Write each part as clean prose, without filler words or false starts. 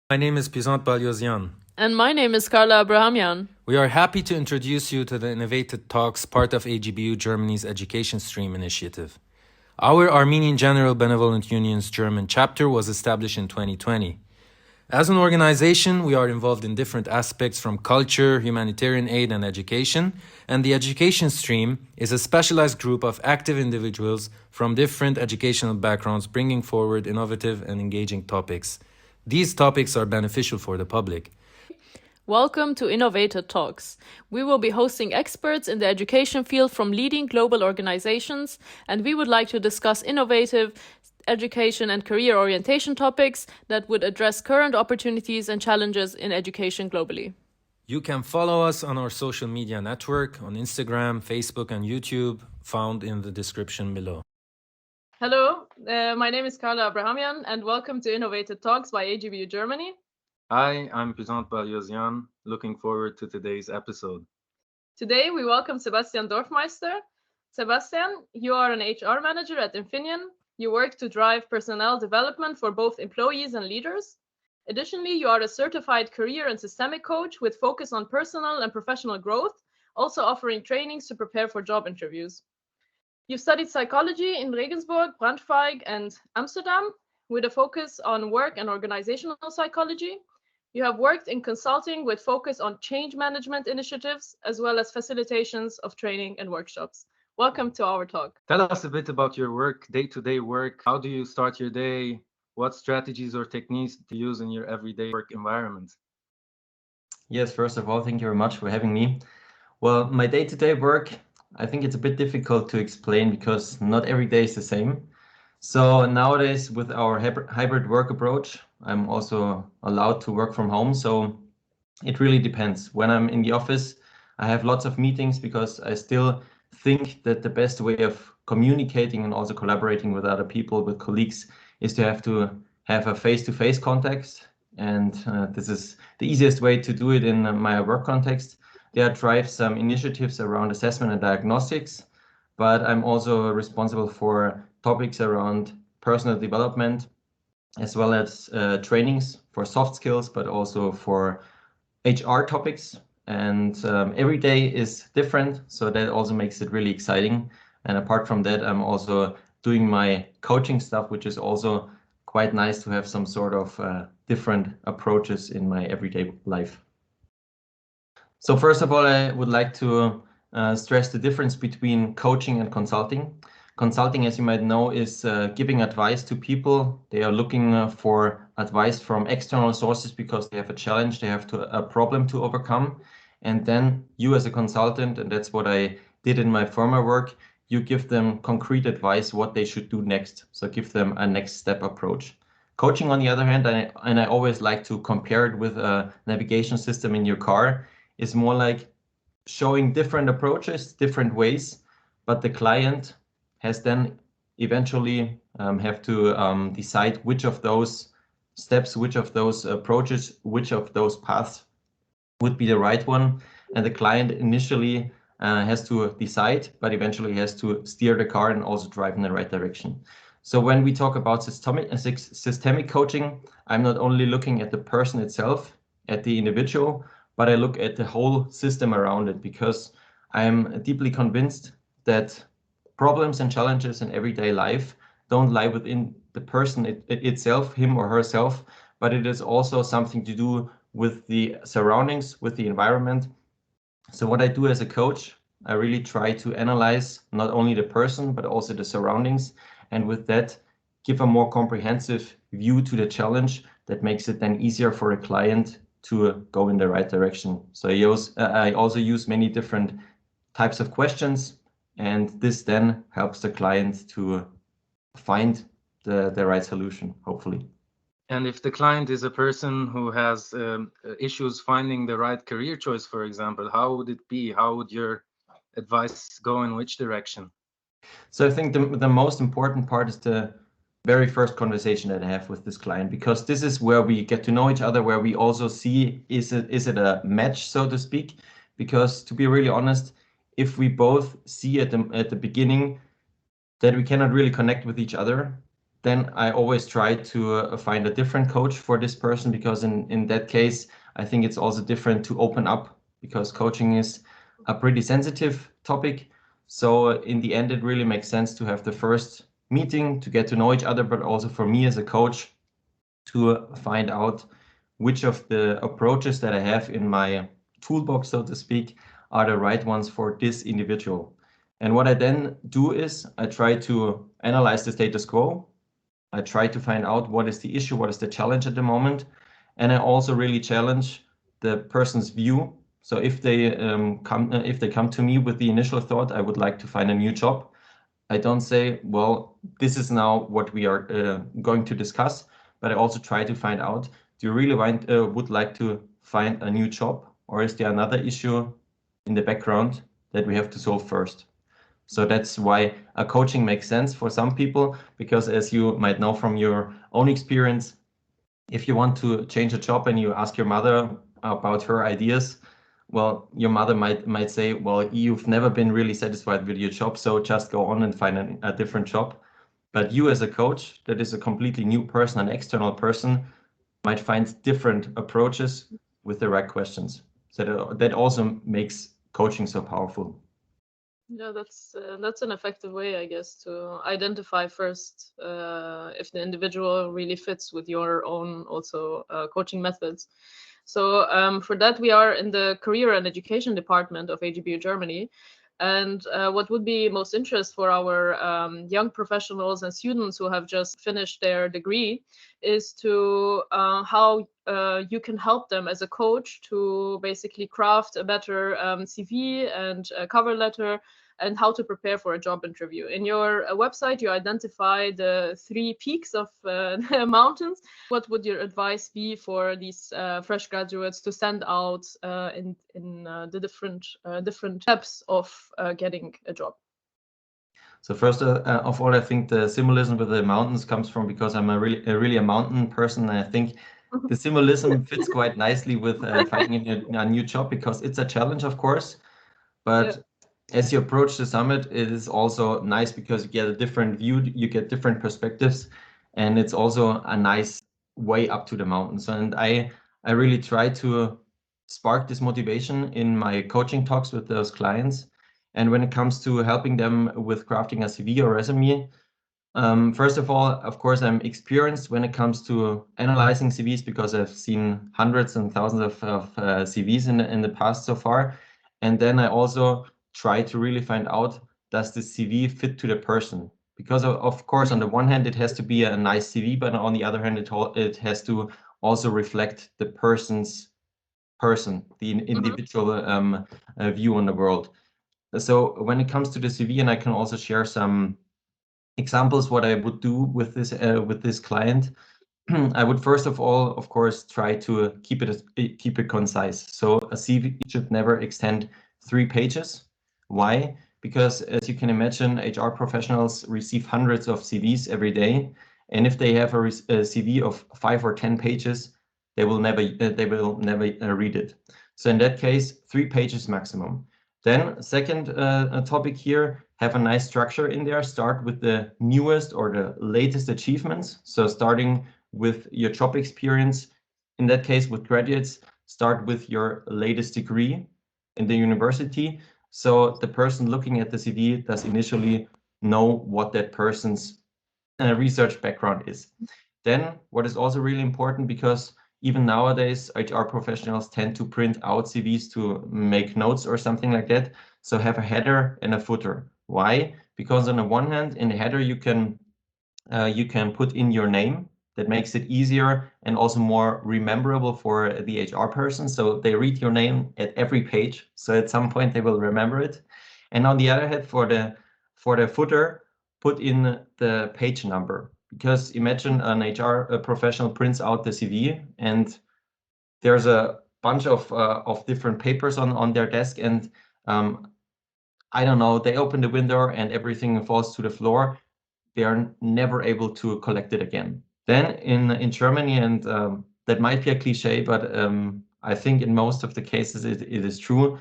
My name is Pisant Balyozyan. And my name is Carla Abrahamian. We are happy to introduce you to the InnovatEd Talks, part of AGBU Germany's Education Stream initiative. Our Armenian General Benevolent Union's German chapter was established in 2020. As an organization, we are involved in different aspects from culture, humanitarian aid, and education, and the Education Stream is a specialized group of active individuals from different educational backgrounds bringing forward innovative and engaging topics. These topics are beneficial for the public. Welcome to InnovatEd Talks. We will be hosting experts in the education field from leading global organizations, and we would like to discuss innovative education and career orientation topics that would address current opportunities and challenges in education globally. You can follow us on our social media network on Instagram, Facebook, and YouTube, found in the description below. Hello, my name is Carla Abrahamian, and welcome to InnovatEd Talks by AGBU Germany. Hi, I'm Pisant Balyozyan. Looking forward to today's episode. Today we welcome Sebastian Dorfmeister. Sebastian, you are an HR manager at Infineon. You work to drive personnel development for both employees and leaders. Additionally, you are a certified career and systemic coach with focus on personal and professional growth, also offering trainings to prepare for job interviews. You studied psychology in Regensburg, Braunschweig, and Amsterdam with a focus on work and organizational psychology. You have worked in consulting with focus on change management initiatives, as well as facilitations of training and workshops. Welcome to our talk. Tell us a bit about your work, day-to-day work. How do you start your day? What strategies or techniques do you use in your everyday work environment? Yes, first of all, thank you very much for having me. Well, my day-to-day work, I think it's a bit difficult to explain because not every day is the same. So nowadays, with our hybrid work approach, I'm also allowed to work from home. So it really depends. When I'm in the office, I have lots of meetings because I still think that the best way of communicating and also collaborating with other people, with colleagues, is to have a face-to-face context. And this is the easiest way to do it in my work context. There I drive some initiatives around assessment and diagnostics, but I'm also responsible for topics around personal development, as well as trainings for soft skills, but also for HR topics. And every day is different, so that also makes it really exciting. And apart from that, I'm also doing my coaching stuff, which is also quite nice to have some sort of different approaches in my everyday life. So first of all, I would like to stress the difference between coaching and consulting. Consulting, as you might know, is giving advice to people. They are looking for advice from external sources because they have a challenge, they have a problem to overcome. And then you as a consultant, and that's what I did in my former work, you give them concrete advice what they should do next. So give them a next step approach. Coaching, on the other hand, I always like to compare it with a navigation system in your car, is more like showing different approaches, different ways, but the client has then eventually have to decide which of those steps, which of those approaches, which of those paths would be the right one. And the client initially has to decide, but eventually has to steer the car and also drive in the right direction. So when we talk about systemic coaching, I'm not only looking at the person itself, at the individual, but I look at the whole system around it, because I'm deeply convinced that problems and challenges in everyday life don't lie within the person itself, him or herself, but it is also something to do with the surroundings, with the environment. So what I do as a coach, I really try to analyze not only the person, but also the surroundings, and with that, give a more comprehensive view to the challenge that makes it then easier for a client to go in the right direction. So I also use many different types of questions, and this then helps the client to find the right solution, hopefully. And if the client is a person who has issues finding the right career choice, for example, how would it be? How would your advice go in which direction? So I think the most important part is the very first conversation that I have with this client, because this is where we get to know each other, where we also see, is it a match, so to speak? Because to be really honest, if we both see at the beginning that we cannot really connect with each other, then I always try to find a different coach for this person, because in that case, I think it's also different to open up, because coaching is a pretty sensitive topic. So in the end, it really makes sense to have the first meeting to get to know each other, but also for me as a coach to find out which of the approaches that I have in my toolbox, so to speak, are the right ones for this individual. And what I then do is I try to analyze the status quo. I try to find out what is the issue, what is the challenge at the moment. And I also really challenge the person's view. So if they come to me with the initial thought, I would like to find a new job, I don't say, well, this is now what we are going to discuss, but I also try to find out, do you really would like to find a new job, or is there another issue in the background that we have to solve first? So that's why a coaching makes sense for some people, because as you might know from your own experience, if you want to change a job and you ask your mother about her ideas, well, your mother might say, well, you've never been really satisfied with your job, so just go on and find a different job. But you as a coach, that is a completely new person, an external person, might find different approaches with the right questions. So that also makes coaching so powerful. Yeah, that's an effective way, I guess, to identify first if the individual really fits with your own also coaching methods. So for that, we are in the Career and Education Department of AGBU Germany. And what would be most interest for our young professionals and students who have just finished their degree is to how you can help them as a coach to basically craft a better CV and a cover letter, and how to prepare for a job interview. In your website, you identify the 3 peaks of the mountains. What would your advice be for these fresh graduates to stand out in the different steps of getting a job? So first of all, I think the symbolism with the mountains comes from because I'm really a mountain person, and I think the symbolism fits quite nicely with finding a new job, because it's a challenge, of course, but Yeah. as you approach the summit, it is also nice because you get a different view, you get different perspectives, and it's also a nice way up to the mountains. And I really try to spark this motivation in my coaching talks with those clients. And when it comes to helping them with crafting a CV or resume, first of all, of course, I'm experienced when it comes to analyzing CVs, because I've seen hundreds and thousands of CVs in the past so far. And then I also try to really find out, does the CV fit to the person? Because of course, on the one hand, it has to be a nice CV, but on the other hand, it has to also reflect the the individual view on the world. So when it comes to the CV, and I can also share some examples what I would do with this client. I would first of all, of course, try to keep it concise. So a CV should never extend 3 pages. Why? Because as you can imagine, HR professionals receive hundreds of CVs every day, and if they have a CV of 5 or 10 pages, they will never read it. So in that case, 3 pages maximum. Then second topic here, have a nice structure in there. Start with the newest or the latest achievements. So starting with your job experience, in that case with graduates, start with your latest degree in the university. So the person looking at the CV does initially know what that person's research background is. Then what is also really important, because even nowadays, HR professionals tend to print out CVs to make notes or something like that. So have a header and a footer. Why? Because on the one hand, in the header, you can put in your name. That makes it easier and also more rememberable for the HR person. So they read your name at every page. So at some point they will remember it. And on the other hand, for the footer, put in the page number. Because imagine an HR professional prints out the CV and there's a bunch of different papers on their desk, and I don't know, they open the window and everything falls to the floor. They are never able to collect it again. Then in Germany, and that might be a cliche, but I think in most of the cases it is true,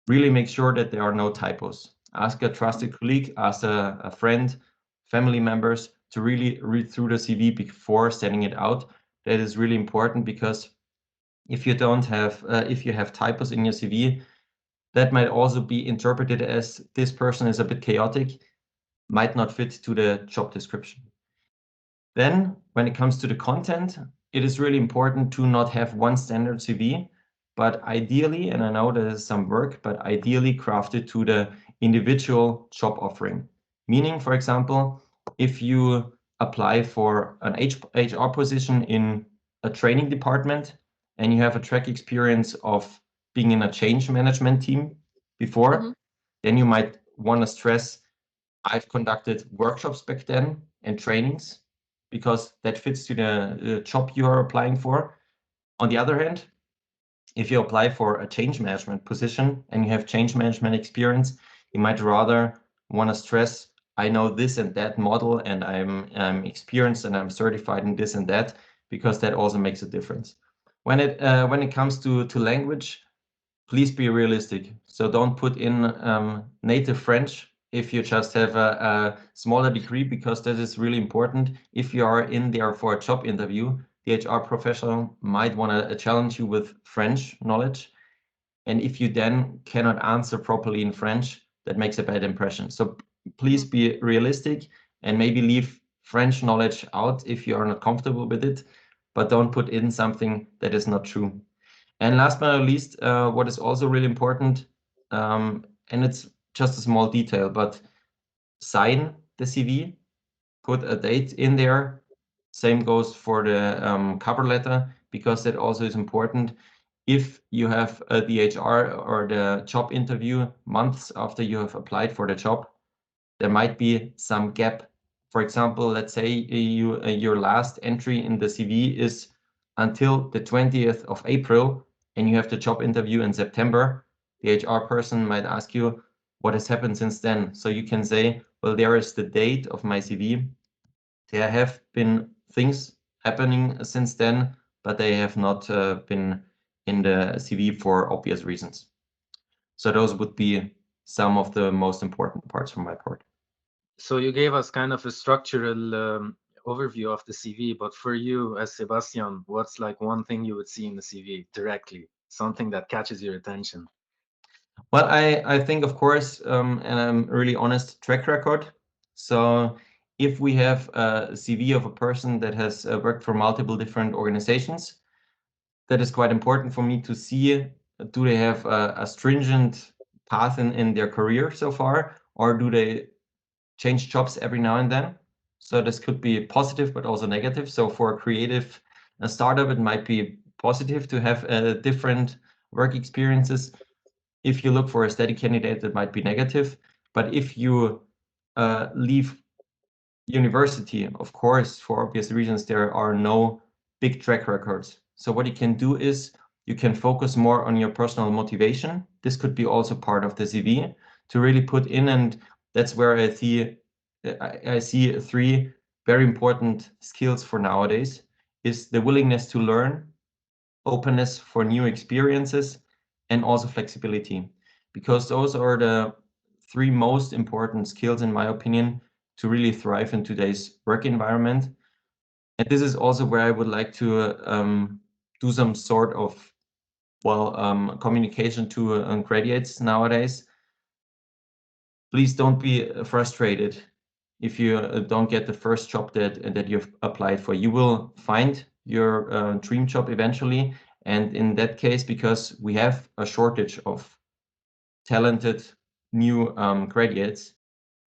really make sure that there are no typos. Ask a trusted colleague, ask a friend, family members to really read through the CV before sending it out. That is really important, because if you don't have, if you have typos in your CV, that might also be interpreted as this person is a bit chaotic, might not fit to the job description. Then when it comes to the content, it is really important to not have one standard CV, but ideally, and I know there's some work, but ideally crafted to the individual job offering. Meaning, for example, if you apply for an HR position in a training department and you have a track experience of being in a change management team before, then you might want to stress, I've conducted workshops back then and trainings, because that fits to the job you are applying for. On the other hand, if you apply for a change management position and you have change management experience, you might rather want to stress, I know this and that model, and I'm experienced and I'm certified in this and that, because that also makes a difference. When it comes to language, please be realistic. So don't put in native French if you just have a smaller degree, because that is really important. If you are in there for a job interview, the HR professional might want to challenge you with French knowledge. And if you then cannot answer properly in French, that makes a bad impression. So please be realistic and maybe leave French knowledge out if you are not comfortable with it, but don't put in something that is not true. And last but not least, what is also really important, and it's just a small detail, but sign the CV, put a date in there. Same goes for the cover letter, because that also is important. If you have the HR or the job interview months after you have applied for the job, there might be some gap. For example, let's say your last entry in the CV is until the 20th of April, and you have the job interview in September. The HR person might ask you, what has happened since then? So you can say, well, there is the date of my CV. There have been things happening since then, but they have not been in the CV for obvious reasons. So those would be some of the most important parts from my part. So you gave us kind of a structural overview of the CV, but for you as Sebastian, what's like one thing you would see in the CV directly, something that catches your attention? Well, I think, of course, and I'm really honest, track record. So if we have a CV of a person that has worked for multiple different organizations, that is quite important for me to see, do they have a stringent path in their career so far, or do they change jobs every now and then? So this could be positive, but also negative. So for a creative startup, it might be positive to have different work experiences. If you look for a steady candidate, that might be negative. But if you leave university, of course, for obvious reasons, there are no big track records. So what you can do is you can focus more on your personal motivation. This could be also part of the CV to really put in, and that's where I see three very important skills for nowadays: is the willingness to learn, openness for new experiences, and also flexibility, because those are the three most important skills, in my opinion, to really thrive in today's work environment. And this is also where I would like to do some sort of communication to graduates nowadays. Please don't be frustrated if you don't get the first job that you've applied for. You will find your dream job eventually. And in that case, because we have a shortage of talented new graduates,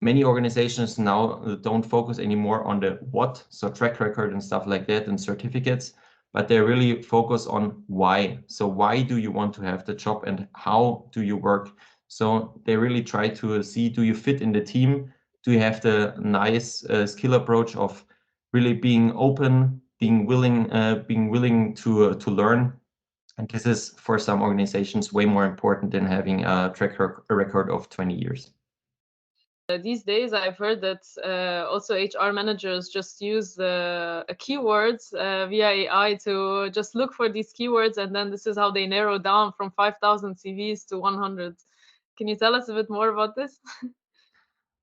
many organizations now don't focus anymore on the what, so track record and stuff like that and certificates, but they really focus on why. So why do you want to have the job and how do you work? So they really try to see, do you fit in the team? Do you have the nice skill approach of really being open, being willing to learn? And this is, for some organizations, way more important than having a track record of 20 years. These days, I've heard that also HR managers just use keywords via AI to just look for these keywords, and then this is how they narrow down from 5,000 CVs to 100. Can you tell us a bit more about this?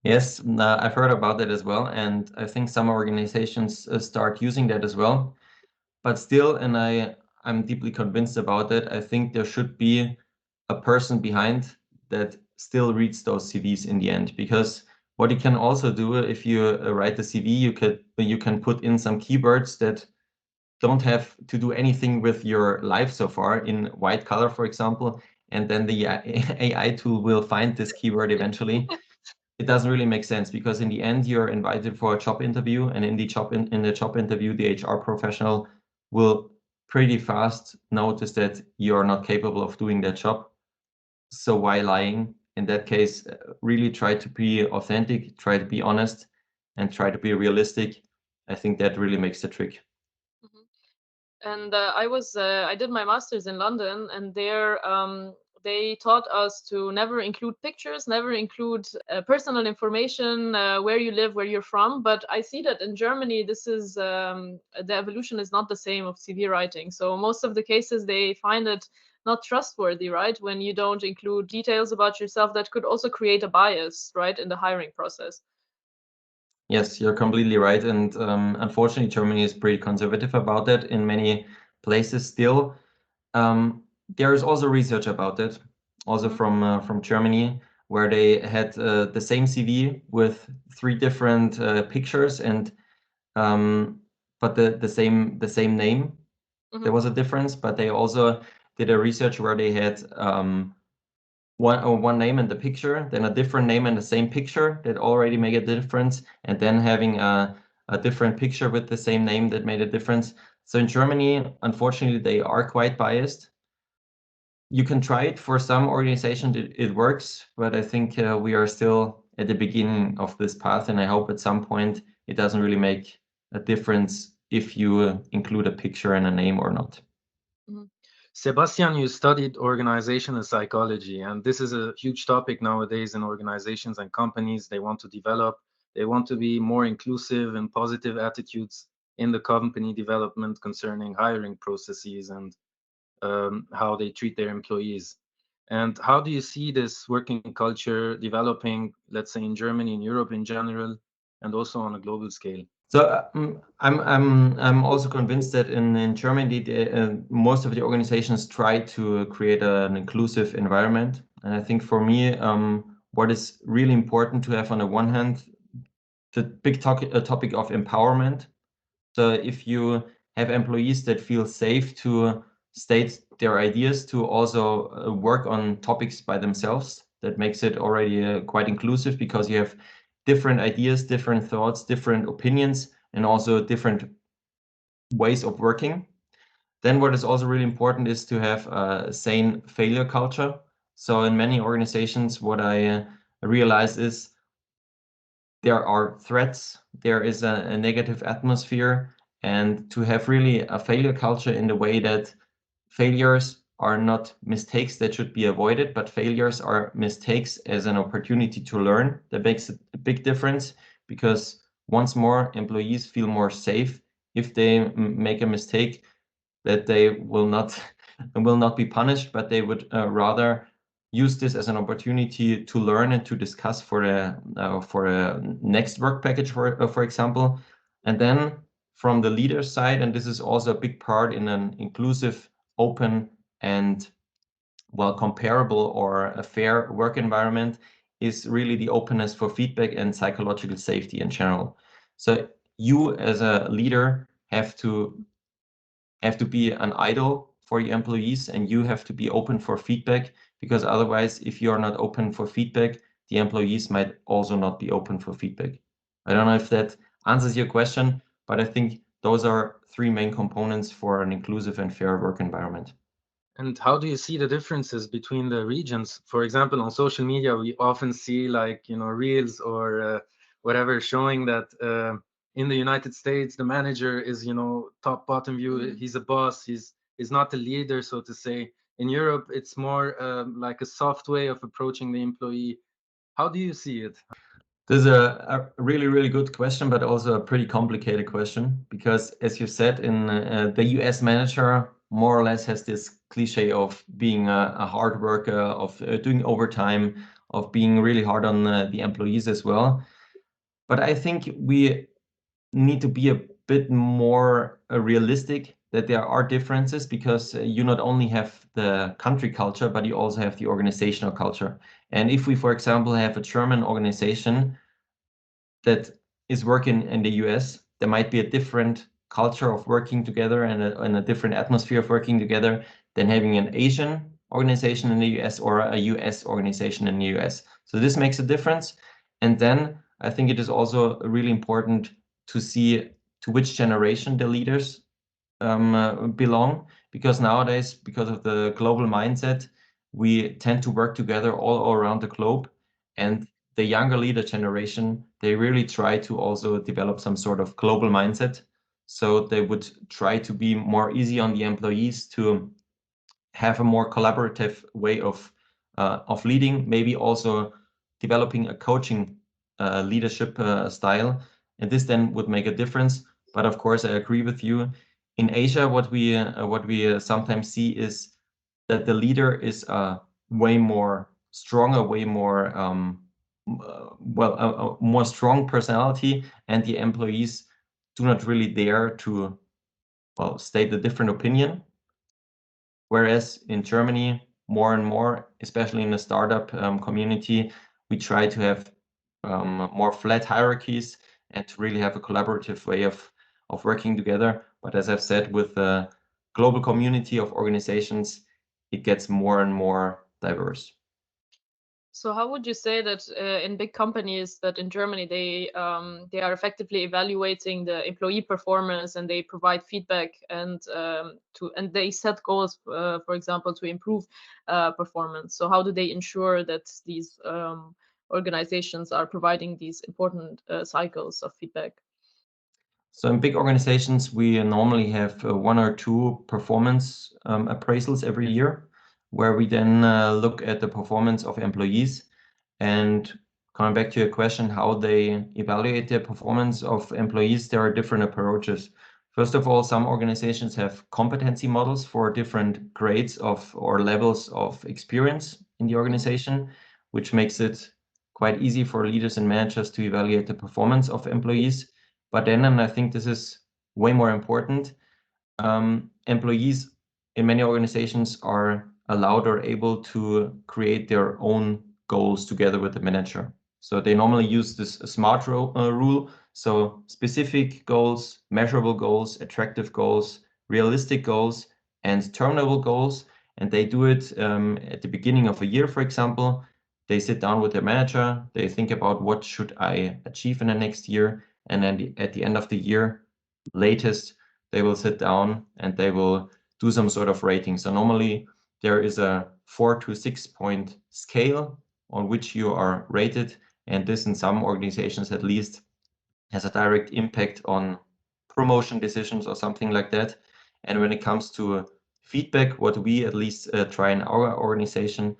Yes, I've heard about that as well, and I think some organizations start using that as well. But still, and I'm deeply convinced about it, I think there should be a person behind that still reads those CVs in the end. Because what you can also do if you write the CV, you can put in some keywords that don't have to do anything with your life so far in white color, for example, and then the AI tool will find this keyword eventually. It doesn't really make sense because in the end you're invited for a job interview, and in the job interview the HR professional will pretty fast notice that you're not capable of doing that job. So why lying? In that case, really try to be authentic, try to be honest, and try to be realistic. I think that really makes the trick. And I did my master's in London, and there they taught us to never include pictures, never include personal information, where you live, where you're from. But I see that in Germany, this is the evolution is not the same of CV writing. So most of the cases they find it not trustworthy, right? When you don't include details about yourself, that could also create a bias, right, in the hiring process. Yes, you're completely right. And unfortunately, Germany is pretty conservative about that in many places still. There is also research about it, also from Germany, where they had the same CV with 3 different pictures, and but the same name. There was a difference, but they also did a research where they had one name in the picture, then a different name in the same picture that already make a difference, and then having a different picture with the same name that made a difference. So in Germany, unfortunately, they are quite biased. You can try it for some organizations, it works, but I think we are still at the beginning of this path, and I hope at some point it doesn't really make a difference if you include a picture and a name or not. Sebastian, you studied organizational psychology, and this is a huge topic nowadays in organizations and companies. They want to develop, they want to be more inclusive and positive attitudes in the company development concerning hiring processes and how they treat their employees. And how do you see this working culture developing, let's say in Germany, in Europe in general, and also on a global scale? So I'm also convinced that in Germany, most of the organizations try to create an inclusive environment. And I think for me, what is really important to have on the one hand, the big topic of empowerment. So if you have employees that feel safe to state their ideas, to also work on topics by themselves, that makes it already quite inclusive because you have different ideas, different thoughts, different opinions, and also different ways of working. Then what is also really important is to have a sane failure culture. So in many organizations, what I realize is there are threats, there is a negative atmosphere, and to have really a failure culture in the way that failures are not mistakes that should be avoided, but failures are mistakes as an opportunity to learn. That makes a big difference because once more, employees feel more safe if they make a mistake, that they will not be punished, but they would rather use this as an opportunity to learn and to discuss for a next work package, for example. And then from the leader side, and this is also a big part in an inclusive, open, and comparable or a fair work environment, is really the openness for feedback and psychological safety in general. So you as a leader have to be an idol for your employees, and you have to be open for feedback, because otherwise, if you are not open for feedback, the employees might also not be open for feedback. I don't know if that answers your question, but I think those are 3 main components for an inclusive and fair work environment. And how do you see the differences between the regions? For example, on social media, we often see reels or whatever showing that in the United States, the manager is, top bottom view. He's a boss. He's not the leader, so to say. In Europe, it's more like a soft way of approaching the employee. How do you see it? This is a really, really good question, but also a pretty complicated question, because as you said, in the US manager more or less has this cliche of being a hard worker, of doing overtime, of being really hard on the employees as well. But I think we need to be a bit more realistic that there are differences, because you not only have the country culture, but you also have the organizational culture. And if we, for example, have a German organization that is working in the US, there might be a different culture of working together and a different atmosphere of working together than having an Asian organization in the US or a US organization in the US. So this makes a difference. And then I think it is also really important to see to which generation the leaders belong, because nowadays, because of the global mindset, we tend to work together all around the globe. And the younger leader generation, they really try to also develop some sort of global mindset. So they would try to be more easy on the employees, to have a more collaborative way of leading, maybe also developing a coaching leadership style. And this then would make a difference. But of course, I agree with you. In Asia, what we sometimes see is that the leader is way more stronger, way more a more strong personality, and the employees do not really dare to state a different opinion. Whereas in Germany, more and more, especially in the startup community, we try to have more flat hierarchies and to really have a collaborative way of working together. But as I've said, with the global community of organizations, it gets more and more diverse. So how would you say that in big companies that in Germany they are effectively evaluating the employee performance, and they provide feedback, and they set goals, for example, to improve performance? So how do they ensure that these organizations are providing these important cycles of feedback? So in big organizations, we normally have 1 or 2 performance appraisals every year, where we then look at the performance of employees. And coming back to your question, how they evaluate the performance of employees, there are different approaches. First of all, some organizations have competency models for different grades of or levels of experience in the organization, which makes it quite easy for leaders and managers to evaluate the performance of employees. But then, and I think this is way more important, employees in many organizations are allowed or able to create their own goals together with the manager. So they normally use this SMART rule. So specific goals, measurable goals, attractive goals, realistic goals, and terminable goals. And they do it at the beginning of a year, for example. They sit down with their manager. They think about what should I achieve in the next year. And then at the end of the year, latest, they will sit down and they will do some sort of rating. So normally there is a 4 to 6 point scale on which you are rated. And this, in some organizations at least, has a direct impact on promotion decisions or something like that. And when it comes to feedback, what we at least try in our organization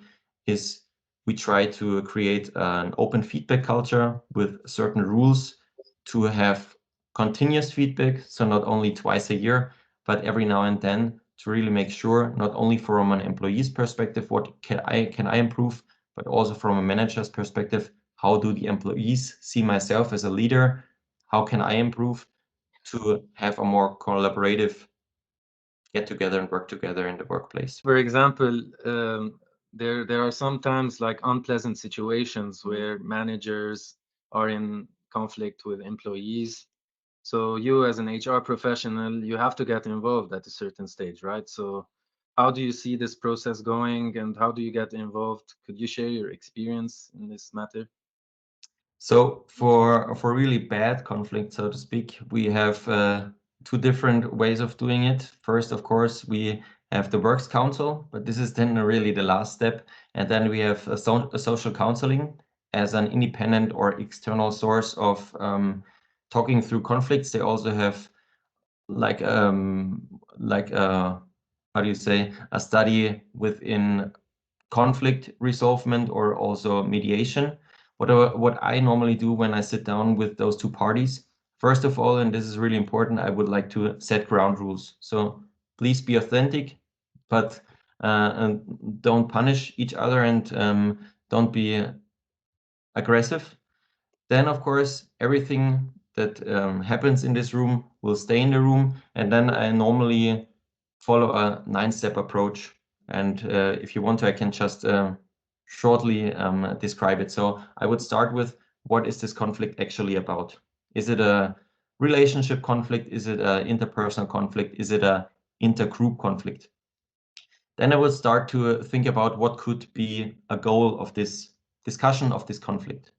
is we try to create an open feedback culture with certain rules to have continuous feedback. So not only twice a year, but every now and then, to really make sure, not only from an employee's perspective, what can I improve, but also from a manager's perspective, how do the employees see myself as a leader? How can I improve to have a more collaborative get together and work together in the workplace? For example, there are sometimes like unpleasant situations where managers are in conflict with employees. So you, as an HR professional, you have to get involved at a certain stage, right? So how do you see this process going, and how do you get involved? Could you share your experience in this matter? So for really bad conflict, so to speak, we have 2 different ways of doing it. First, of course, we have the works council, but this is then really the last step. And then we have a social counseling as an independent or external source of talking through conflicts. They also have like how do you say, a study within conflict resolvement or also mediation. What I normally do when I sit down with those 2 parties, first of all, and this is really important, I would like to set ground rules. So please be authentic, but don't punish each other, and don't be aggressive. Then, of course, everything that happens in this room will stay in the room. And then I normally follow a 9-step approach. And if you want to, I can just shortly describe it. So I would start with, what is this conflict actually about? Is it a relationship conflict? Is it an interpersonal conflict? Is it an intergroup conflict? Then I would start to think about what could be a goal of this discussion, of this conflict.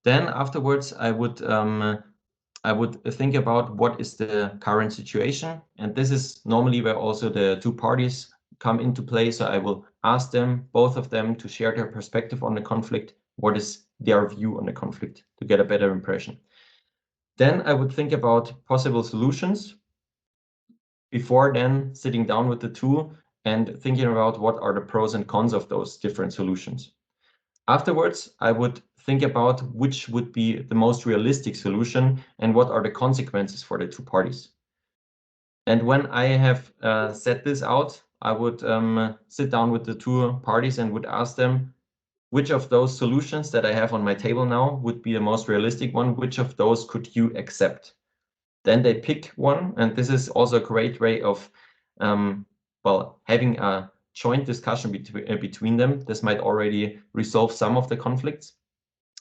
Then afterwards, I would think about what is the current situation. And this is normally where also the two parties come into play. So I will ask them, both of them, to share their perspective on the conflict. What is their view on the conflict, to get a better impression. Then I would think about possible solutions before then sitting down with the two and thinking about what are the pros and cons of those different solutions. Afterwards, I would think about which would be the most realistic solution and what are the consequences for the two parties. And when I have set this out, I would sit down with the two parties and would ask them, which of those solutions that I have on my table now would be the most realistic one? Which of those could you accept? Then they pick one, and this is also a great way of having a joint discussion between them. This might already resolve some of the conflicts.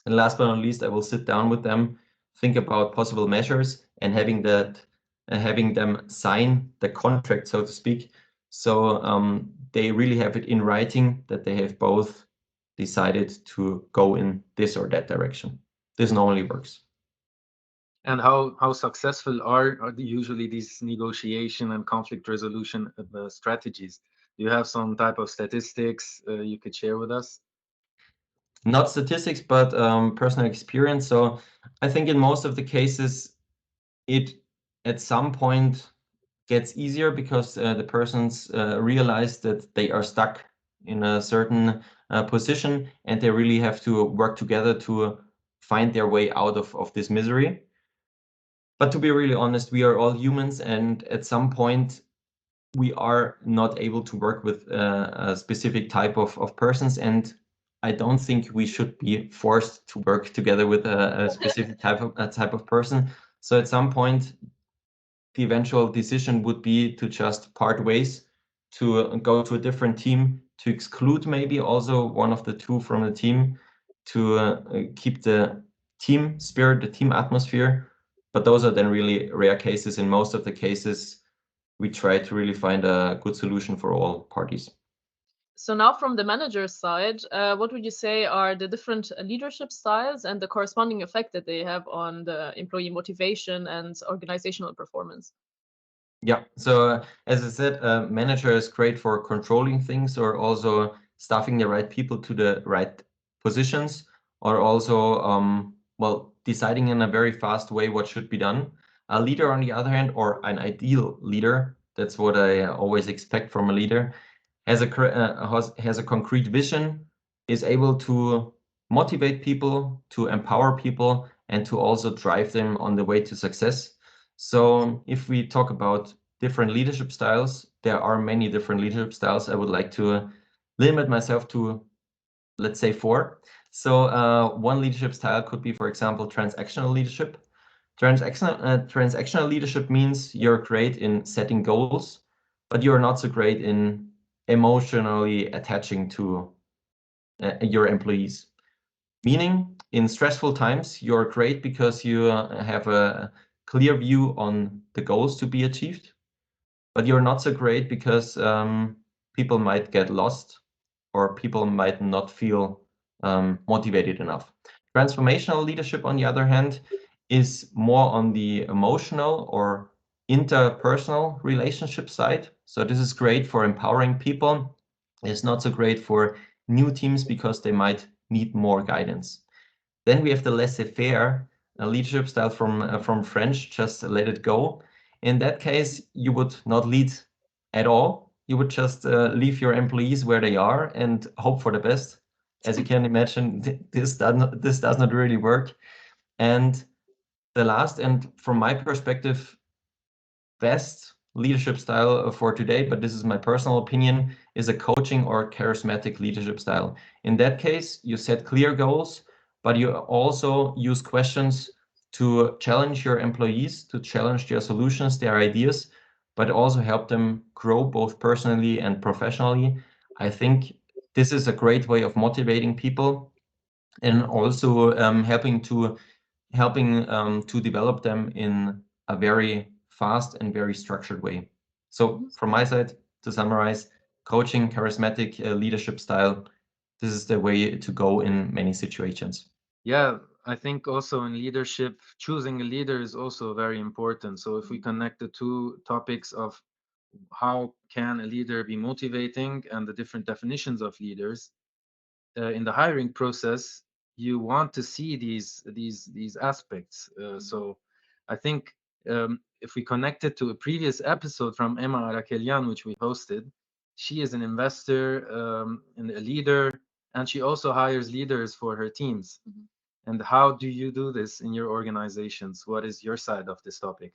And last but not least, I will sit down with them, think about possible measures, and having them sign the contract, so to speak. So they really have it in writing that they have both decided to go in this or that direction. This normally works. And how successful are usually these negotiation and conflict resolution strategies? Do you have some type of statistics you could share with us? Not statistics, but personal experience. So I think in most of the cases, it at some point gets easier because the persons realize that they are stuck in a certain position and they really have to work together to find their way out of this misery. But to be really honest, we are all humans, and at some point we are not able to work with a specific type of persons, and I don't think we should be forced to work together with a specific type of person. So at some point, the eventual decision would be to just part ways, to go to a different team, to exclude maybe also one of the two from the team, to keep the team spirit, the team atmosphere. But those are then really rare cases. In most of the cases, we try to really find a good solution for all parties. So now from the manager's side, what would you say are the different leadership styles and the corresponding effect that they have on the employee motivation and organizational performance? Yeah, so as I said, manager is great for controlling things or also staffing the right people to the right positions, or also, deciding in a very fast way what should be done. A leader, on the other hand, or an ideal leader, that's what I always expect from a leader, has a concrete vision, is able to motivate people, to empower people, and to also drive them on the way to success. So if we talk about different leadership styles, there are many different leadership styles. I would like to limit myself to, let's say, 4. So one leadership style could be, for example, transactional leadership. Transactional leadership means you're great in setting goals, but you're not so great in emotionally attaching to your employees. Meaning, in stressful times, you're great because you have a clear view on the goals to be achieved, but you're not so great because people might get lost or people might not feel motivated enough. Transformational leadership, on the other hand, is more on the emotional or interpersonal relationship side. So this is great for empowering people. It's not so great for new teams because they might need more guidance. Then we have the laissez-faire leadership style from French, just let it go. In that case, you would not lead at all. You would just leave your employees where they are and hope for the best. As you can imagine, this does not really work. And the last, and from my perspective, best leadership style for today, but this is my personal opinion, is a coaching or charismatic leadership style. In that case, you set clear goals, but you also use questions to challenge your employees, to challenge their solutions, their ideas, but also help them grow both personally and professionally. I think this is a great way of motivating people and also helping to develop them in a very fast and very structured way. So from my side, to summarize, coaching, charismatic leadership style, this is the way to go in many situations. Yeah, I think also in leadership, choosing a leader is also very important. So if we connect the two topics of how can a leader be motivating and the different definitions of leaders, in the hiring process, you want to see these aspects. So I think if we connect it to a previous episode from Emma Arakelian, which we hosted, she is an investor and a leader, and she also hires leaders for her teams. And how do you do this in your organizations? What is your side of this topic?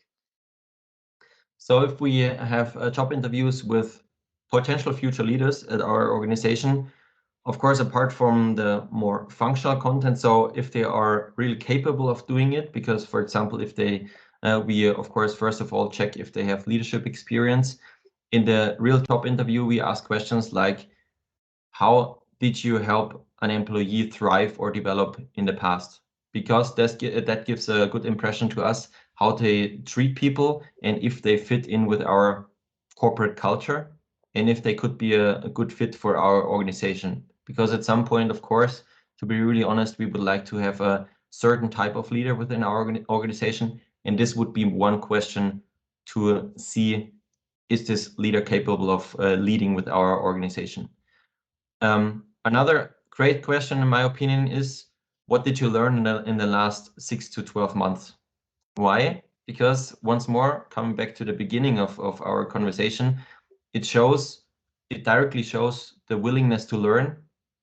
So if we have job interviews with potential future leaders at our organization, of course, apart from the more functional content, so if they are really capable of doing it, because for example, if they, we of course, first of all, check if they have leadership experience. In the real job interview, we ask questions like, how did you help an employee thrive or develop in the past? Because that gives a good impression to us how they treat people and if they fit in with our corporate culture and if they could be a good fit for our organization. Because at some point, of course, to be really honest, we would like to have a certain type of leader within our organization. And this would be one question to see, is this leader capable of leading with our organization? Another great question, in my opinion, is what did you learn in the last 6 to 12 months? Why? Because once more, coming back to the beginning of our conversation, it directly shows the willingness to learn,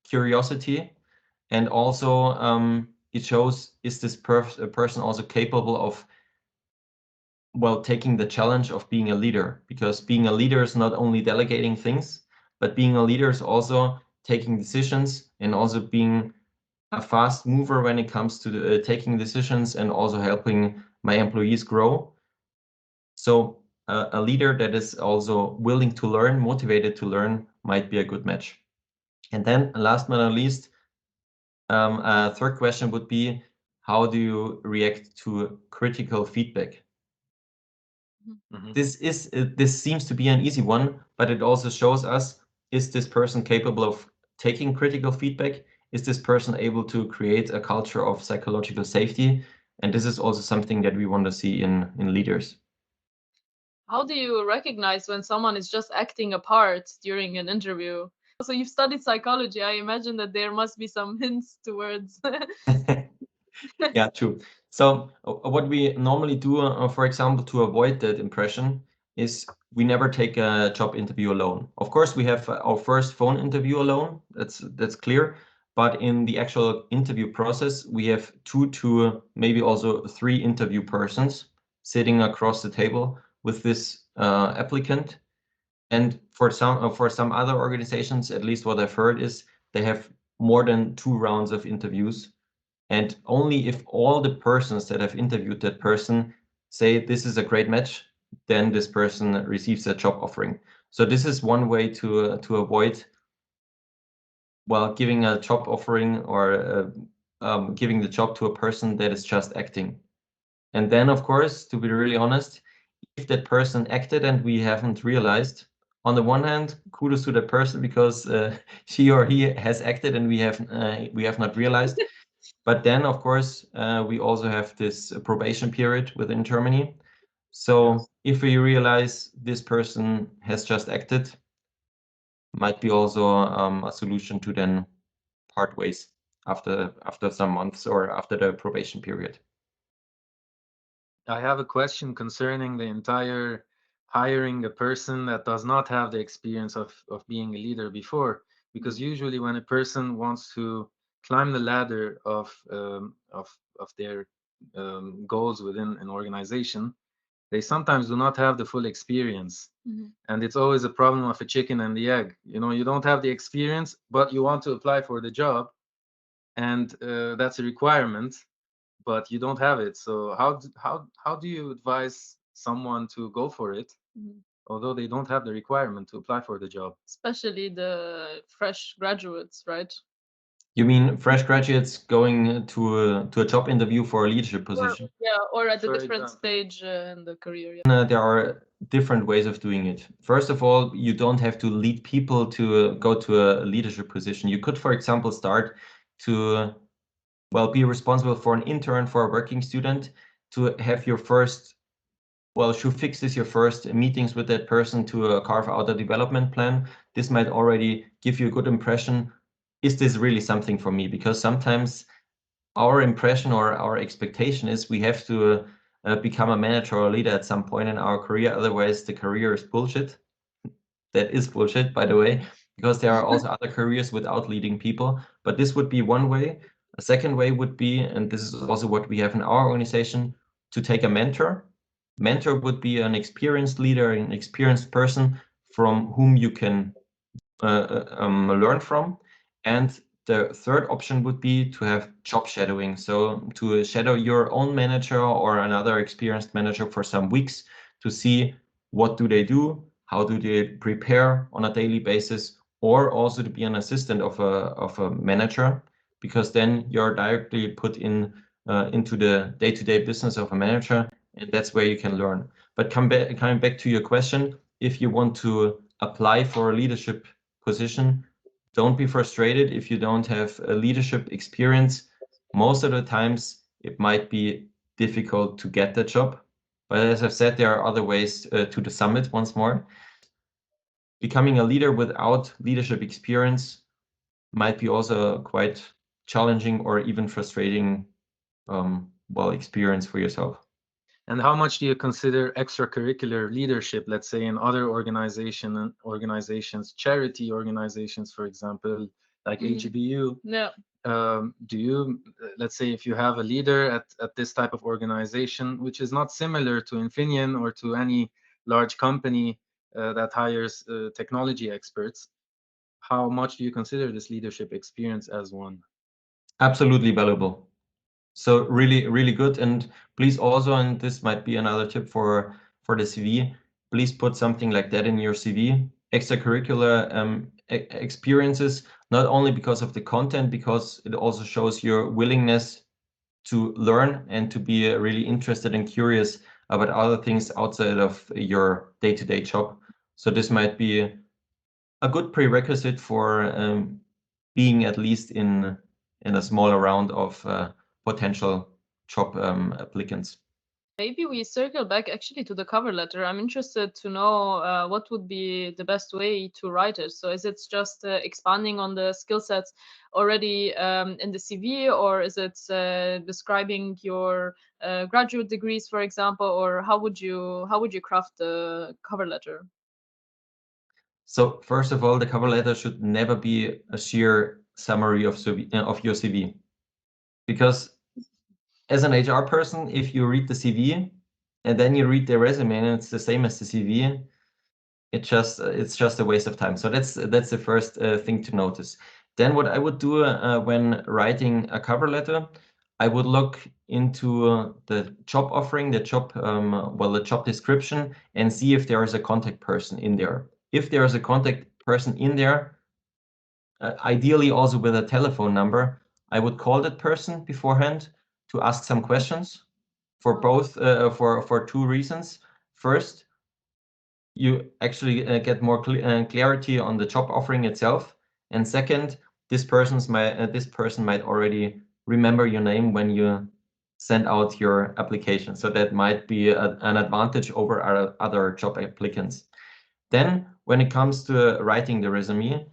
curiosity, and also it shows, is this person also capable of, well, taking the challenge of being a leader? Because being a leader is not only delegating things, but being a leader is also taking decisions and also being a fast mover when it comes to taking decisions and also helping my employees grow. So a leader that is also willing to learn, motivated to learn, might be a good match. And then last but not least, a third question would be, how do you react to critical feedback? This seems to be an easy one, but it also shows us, is this person capable of taking critical feedback? Is this person able to create a culture of psychological safety? And this is also something that we want to see in leaders. How do you recognize when someone is just acting a part during an interview? So you've studied psychology. I imagine that there must be some hints towards. Yeah, true. So what we normally do, for example, to avoid that impression is we never take a job interview alone. Of course, we have our first phone interview alone. That's clear. But in the actual interview process, we have 2 to maybe also 3 interview persons sitting across the table with this applicant. And for some other organizations, at least what I've heard is they have more than 2 rounds of interviews. And only if all the persons that have interviewed that person say this is a great match, then this person receives a job offering. So this is one way to avoid, well, giving a job offering or giving the job to a person that is just acting. And then, of course, to be really honest, if that person acted and we haven't realized, on the one hand, kudos to that person because she or he has acted and we have not realized. But then, of course, we also have this probation period within Germany. So if we realize this person has just acted, might be also a solution to then part ways after some months or after the probation period. I have a question concerning the entire hiring a person that does not have the experience of being a leader before, because usually when a person wants to climb the ladder of their goals within an organization, they sometimes do not have the full experience. And it's always a problem of a chicken and the egg. You don't have the experience, but you want to apply for the job, and that's a requirement, but you don't have it. So how do you advise someone to go for it, although they don't have the requirement to apply for the job? Especially the fresh graduates, right? You mean fresh graduates going to a job interview for a leadership position? Or at a For different example. stage in the career. There are different ways of doing it. First of all, you don't have to lead people to go to a leadership position. You could, for example, start to, well, be responsible for an intern, for a working student, to have your first, well, should fix this your first meetings with that person to carve out a development plan. This might already give you a good impression. Is this really something for me? Because sometimes our impression or our expectation is we have to become a manager or a leader at some point in our career. Otherwise, the career is bullshit. That is bullshit, by the way, because there are also other careers without leading people. But this would be one way. A second way would be, and this is also what we have in our organization, to take a mentor. Mentor would be an experienced leader, an experienced person from whom you can learn from. And the third option would be to have job shadowing. So to shadow your own manager or another experienced manager for some weeks to see what do they do, how do they prepare on a daily basis, or also to be an assistant of a manager, because then you're directly put in into the day-to-day business of a manager, and that's where you can learn. But coming back to your question, if you want to apply for a leadership position, don't be frustrated if you don't have a leadership experience. Most of the times it might be difficult to get the job, but as I've said, there are other ways to the summit once more. Becoming a leader without leadership experience might be also quite challenging or even frustrating experience for yourself. And how much do you consider extracurricular leadership, let's say in other organizations, charity organizations, for example, like AGBU? Yeah. Do you, let's say, if you have a leader at this type of organization, which is not similar to Infineon or to any large company that hires technology experts, how much do you consider this leadership experience as one? Absolutely valuable. So really, really good. And please also, and this might be another tip for the CV, please put something like that in your CV. Extracurricular experiences, not only because of the content, because it also shows your willingness to learn and to be really interested and curious about other things outside of your day-to-day job. So this might be a good prerequisite for being at least in a smaller round of potential job applicants. Maybe we circle back actually to the cover letter. I'm interested to know what would be the best way to write it. So is it just expanding on the skill sets already in the CV, or is it describing your graduate degrees, for example, or how would you craft the cover letter? So first of all, the cover letter should never be a sheer summary of your CV, because as an HR person, if you read the CV and then you read the resume and it's the same as the CV, it's just a waste of time. So that's the first thing to notice. Then what I would do when writing a cover letter, I would look into the job offering, the job description, and see if there is a contact person in there. If there is a contact person in there, ideally also with a telephone number, I would call that person beforehand to ask some questions for both for two reasons. First, you actually get more clarity on the job offering itself, and second, this person might already remember your name when you send out your application, so that might be an advantage over other job applicants. Then when it comes to writing the resume,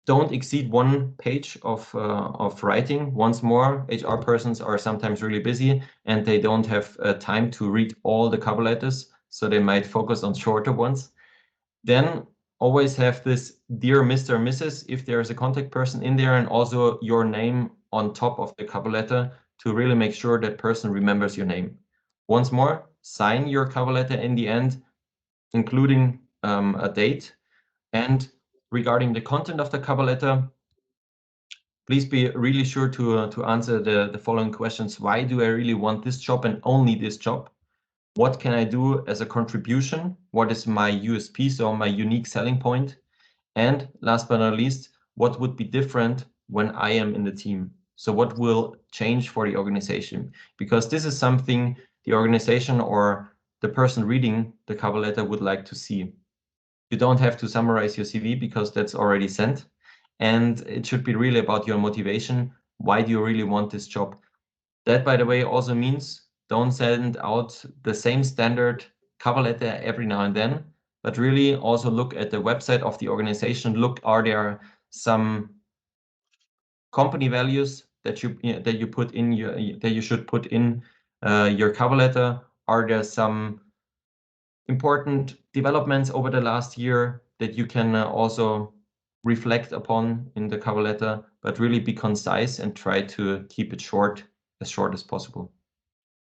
don't exceed 1 page of writing. Once more, HR persons are sometimes really busy and they don't have time to read all the cover letters, so they might focus on shorter ones. Then always have this dear Mr. or Mrs. if there is a contact person in there, and also your name on top of the cover letter to really make sure that person remembers your name. Once more, sign your cover letter in the end, including a date. And regarding the content of the cover letter, please be really sure to answer the following questions. Why do I really want this job and only this job? What can I do as a contribution? What is my USP, so my unique selling point? And last but not least, what would be different when I am in the team? So what will change for the organization? Because this is something the organization or the person reading the cover letter would like to see. You don't have to summarize your CV because that's already sent. And it should be really about your motivation. Why do you really want this job? That, by the way, also means don't send out the same standard cover letter every now and then, but really also look at the website of the organization. Look, are there some company values that you put in that you should put in your cover letter? Are there some important developments over the last year that you can also reflect upon in the cover letter, but really be concise and try to keep it short as possible.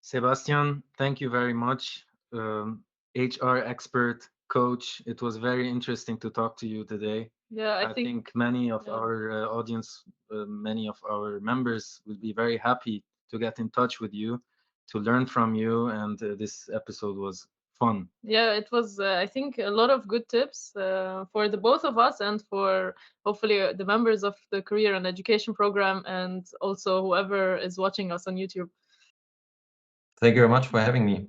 Sebastian, thank you very much. HR expert, coach. It was very interesting to talk to you today. Yeah, I think many of our audience, many of our members will be very happy to get in touch with you, to learn from you, and this episode was fun. Yeah, it was, I think, a lot of good tips for the both of us and for hopefully the members of the career and education program, and also whoever is watching us on YouTube. Thank you very much for having me.